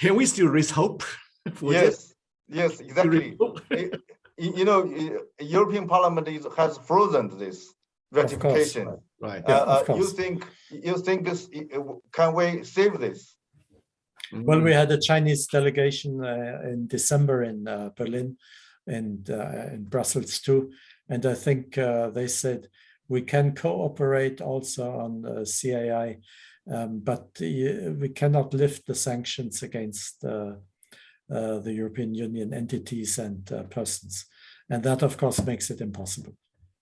can we still raise hope? Yes, exactly. European Parliament has frozen this ratification. Right. You think this? Can we save this? Well, we had a Chinese delegation in December in Berlin and in Brussels too, and I think they said we can cooperate also on CAI, but we cannot lift the sanctions against the European Union entities and persons, and that of course makes it impossible.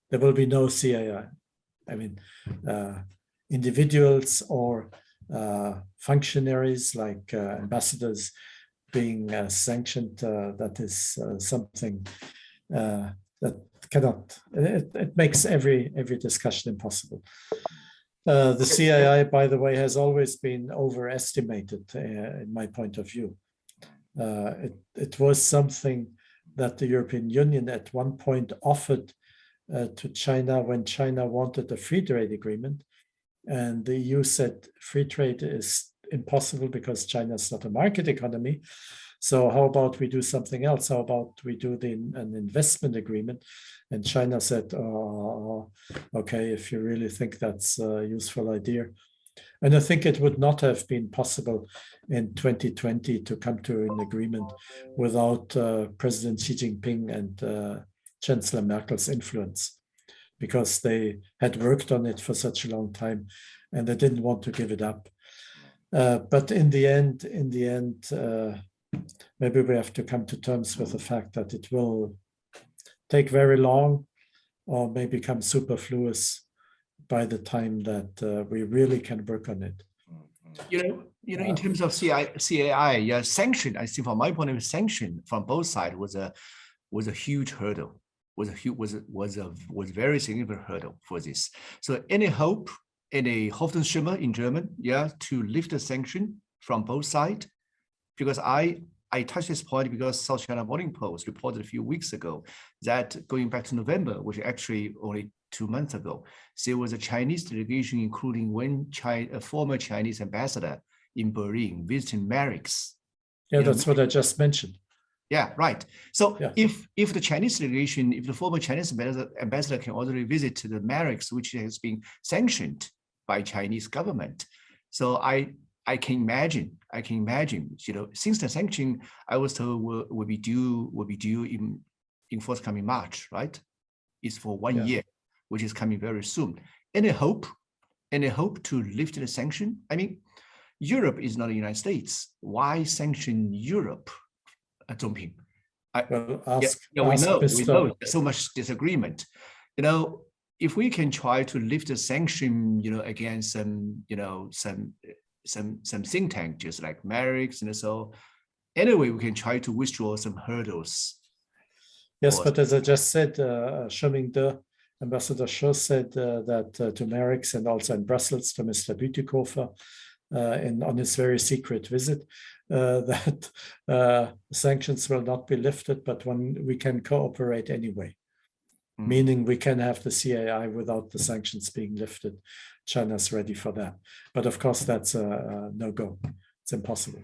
There will be no CAI. I mean, individuals or functionaries like ambassadors being sanctioned, that is something that cannot, it makes every discussion impossible. The CAI, by the way, has always been overestimated in my point of view. It was something that the European Union at one point offered to China when China wanted a free trade agreement. And the EU said free trade is impossible because China is not a market economy. So how about we do something else? How about we do an investment agreement? And China said, okay, if you really think that's a useful idea. And I think it would not have been possible in 2020 to come to an agreement without President Xi Jinping and Chancellor Merkel's influence, because they had worked on it for such a long time and they didn't want to give it up. But in the end, maybe we have to come to terms with the fact that it will take very long or may become superfluous by the time that we really can work on it. In terms of CAI, sanction, I think from my point of view, sanction from both sides was a huge hurdle. Was a very significant hurdle for this. So any hope, any Hoffnungsschimmer in German, to lift the sanction from both sides, because I touched this point because South China Morning Post reported a few weeks ago that going back to November, which actually only 2 months ago, there was a Chinese delegation, including a former Chinese ambassador in Berlin visiting Marex. Yeah, that's what I just mentioned. Yeah, right. So if the Chinese delegation, if the former Chinese ambassador can already visit the Marex, which has been sanctioned by Chinese government, so I can imagine, since the sanction I was told will be due in forthcoming March, right? It's for 1 year, which is coming very soon. Any hope to lift the sanction? I mean, Europe is not the United States. Why sanction Europe? Zhongping. We know there's so much disagreement. If we can try to lift the sanction, against some think tank, just like Marex, and so anyway, we can try to withdraw some hurdles. Yes, but as I just said, Shomingde, Ambassador Shaw said that to Marex and also in Brussels to Mr. Bütikofer on his very secret visit, that sanctions will not be lifted, but when we can cooperate anyway, meaning we can have the CAI without the sanctions being lifted. China's ready for that. But of course, that's a no-go. It's impossible.